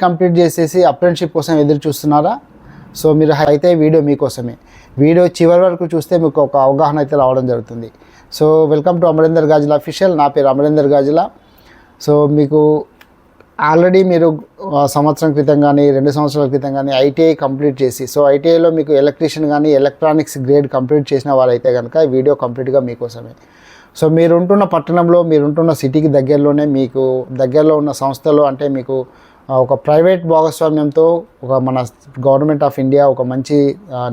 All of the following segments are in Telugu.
కంప్లీట్ చేసేసి అప్రెంటిస్‌షిప్ కోసం ఎదురు చూస్తున్నారా? సో మీరు అయితే వీడియో మీకోసమే. వీడియో చివరి వరకు చూస్తే మీకు ఒక అవగాహన అయితే రావడం జరుగుతుంది. So welcome to Amarender Gajula official. నా పేరు అమరేందర్ గాజుల. సో మీకు ఆల్రెడీ మీరు సంవత్సరం క్రితం కానీ 2 సంవత్సరాల క్రితం కానీ ఐటీఐ కంప్లీట్ చేసి, సో ఐటీఐలో మీకు ఎలక్ట్రీషియన్ కానీ ఎలక్ట్రానిక్స్ గ్రేడ్ కంప్లీట్ చేసిన వారైతే కనుక ఈ వీడియో కంప్లీట్గా మీకోసమే. సో మీరుంటున్న పట్టణంలో, మీరుంటున్న సిటీకి దగ్గరలోనే, మీకు దగ్గరలో ఉన్న సంస్థలో, అంటే మీకు ఒక ప్రైవేట్ భాగస్వామ్యంతో ఒక మన గవర్నమెంట్ ఆఫ్ ఇండియా ఒక మంచి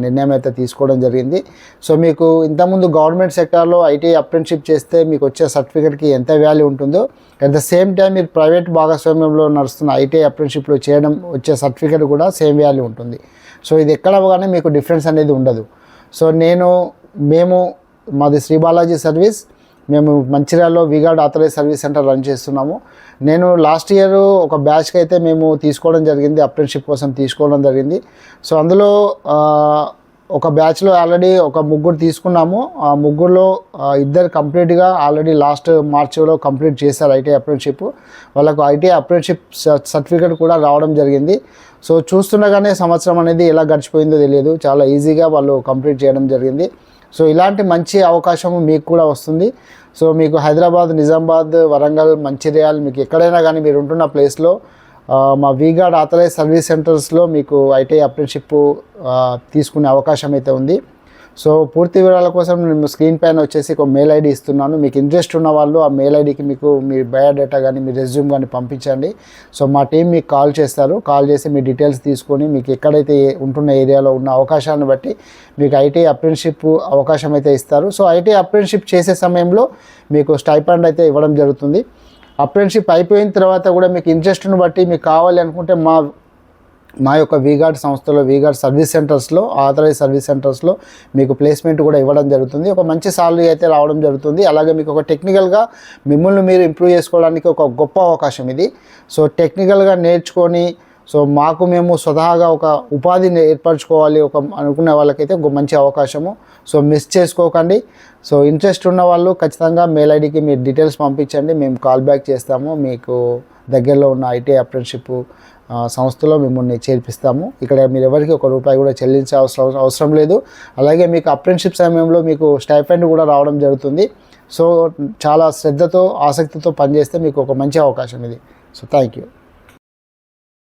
నిర్ణయం అయితే తీసుకోవడం జరిగింది. సో మీకు ఇంతకుముందు గవర్నమెంట్ సెక్టార్లో ఐటీఐ అప్రెంటిస్‌షిప్ చేస్తే మీకు వచ్చే సర్టిఫికేట్కి ఎంత వాల్యూ ఉంటుందో, అట్ ద సేమ్ టైం మీరు ప్రైవేట్ భాగస్వామ్యంలో నడుస్తున్న ఐటీఐ అప్రెంటిస్‌షిప్లో చేయడం వచ్చే సర్టిఫికేట్ కూడా సేమ్ వాల్యూ ఉంటుంది. సో ఇది ఎక్కడ కానీ మీకు డిఫరెన్స్ అనేది ఉండదు. సో మేము మాది శ్రీ బాలాజీ సర్వీస్, మేము మంచిర్యాలలో V-Guard authorise service centre run చేస్తున్నాము. నేను లాస్ట్ ఇయర్ ఒక బ్యాచ్కి అయితే మేము తీసుకోవడం జరిగింది, అప్రెంటిస్‌షిప్ కోసం తీసుకోవడం జరిగింది. సో అందులో ఒక బ్యాచ్లో ఆల్రెడీ ఒక 3 తీసుకున్నాము. ఆ 3లో 2 కంప్లీట్గా ఆల్రెడీ లాస్ట్ మార్చిలో కంప్లీట్ చేశారు ఐటీఐ అప్రెంటిస్‌షిప్. వాళ్ళకు ఐటీఐ అప్రెంటిస్‌షిప్ సర్టిఫికేట్ కూడా రావడం జరిగింది. సో చూస్తుండగానే సంవత్సరం అనేది ఎలా గడిచిపోయిందో తెలియదు, చాలా ఈజీగా వాళ్ళు కంప్లీట్ చేయడం జరిగింది. సో ఇలాంటి మంచి అవకాశం మీకు కూడా వస్తుంది. సో మీకు హైదరాబాద్, నిజామాబాద్, వరంగల్, మంచిర్యాల్, మీకు ఎక్కడైనా కానీ మీరు ఉంటున్న ప్లేస్లో మా వీగార్డ్ ఆథరైజ్ సర్వీస్ సెంటర్స్లో మీకు ఐటీఐ అప్రెంటిస్‌షిప్ తీసుకునే అవకాశం అయితే ఉంది. సో పూర్తి వివరాల కోసం నేను స్క్రీన్ పైన వచ్చేసి ఒక మెయిల్ ఐడి ఇస్తున్నాను. మీకు ఇంట్రెస్ట్ ఉన్న వాళ్ళు ఆ మెయిల్ ఐడికి మీకు మీ బయోడేటా కానీ మీ రెజ్యూమ్ కానీ పంపించండి. సో మా టీం మీకు కాల్ చేస్తారు. కాల్ చేసి మీ డీటెయిల్స్ తీసుకొని మీకు ఎక్కడైతే ఉంటున్న ఏరియాలో ఉన్న అవకాశాన్ని బట్టి మీకు ఐటీఐ అప్రెంటిస్‌షిప్ అవకాశం అయితే ఇస్తారు. సో ఐటీఐ అప్రెంటిస్‌షిప్ చేసే సమయంలో మీకు స్టైపెండ్ అయితే ఇవ్వడం జరుగుతుంది. అప్రెంటిస్‌షిప్ అయిపోయిన తర్వాత కూడా మీకు ఇంట్రెస్ట్ను బట్టి మీకు కావాలి అనుకుంటే మా యొక్క వీగార్డ్ సంస్థలో, వీగార్డ్ సర్వీస్ సెంటర్స్లో, ఆథరైజ్ సర్వీస్ సెంటర్స్లో మీకు ప్లేస్మెంట్ కూడా ఇవ్వడం జరుగుతుంది. ఒక మంచి సాలరీ అయితే రావడం జరుగుతుంది. అలాగే మీకు ఒక టెక్నికల్గా మిమ్మల్ని మీరు ఇంప్రూవ్ చేసుకోవడానికి ఒక గొప్ప అవకాశం ఇది. సో టెక్నికల్గా నేర్చుకొని, సో మేము స్వతహాగా ఒక ఉపాధిని ఏర్పరచుకోవాలి ఒక అనుకునే వాళ్ళకైతే ఒక మంచి అవకాశము. సో మిస్ చేసుకోకండి. సో ఇంట్రెస్ట్ ఉన్న వాళ్ళు ఖచ్చితంగా మెయిల్ ఐడికి మీరు డీటెయిల్స్ పంపించండి, మేము కాల్ బ్యాక్ చేస్తాము. మీకు దగ్గరలో ఉన్న ఐటీఐ అప్రెంటిస్‌షిప్ సంస్థలో మిమ్మల్ని చేర్పిస్తాము. ఇక్కడ మీరు ఎవరికి ₹1 కూడా చెల్లించే అవసరం లేదు. అలాగే మీకు అప్రెంటిస్‌షిప్ సమయంలో మీకు స్టైపెండ్ కూడా రావడం జరుగుతుంది. సో చాలా శ్రద్ధతో, ఆసక్తితో పనిచేస్తే మీకు ఒక మంచి అవకాశం ఇది. So thank you.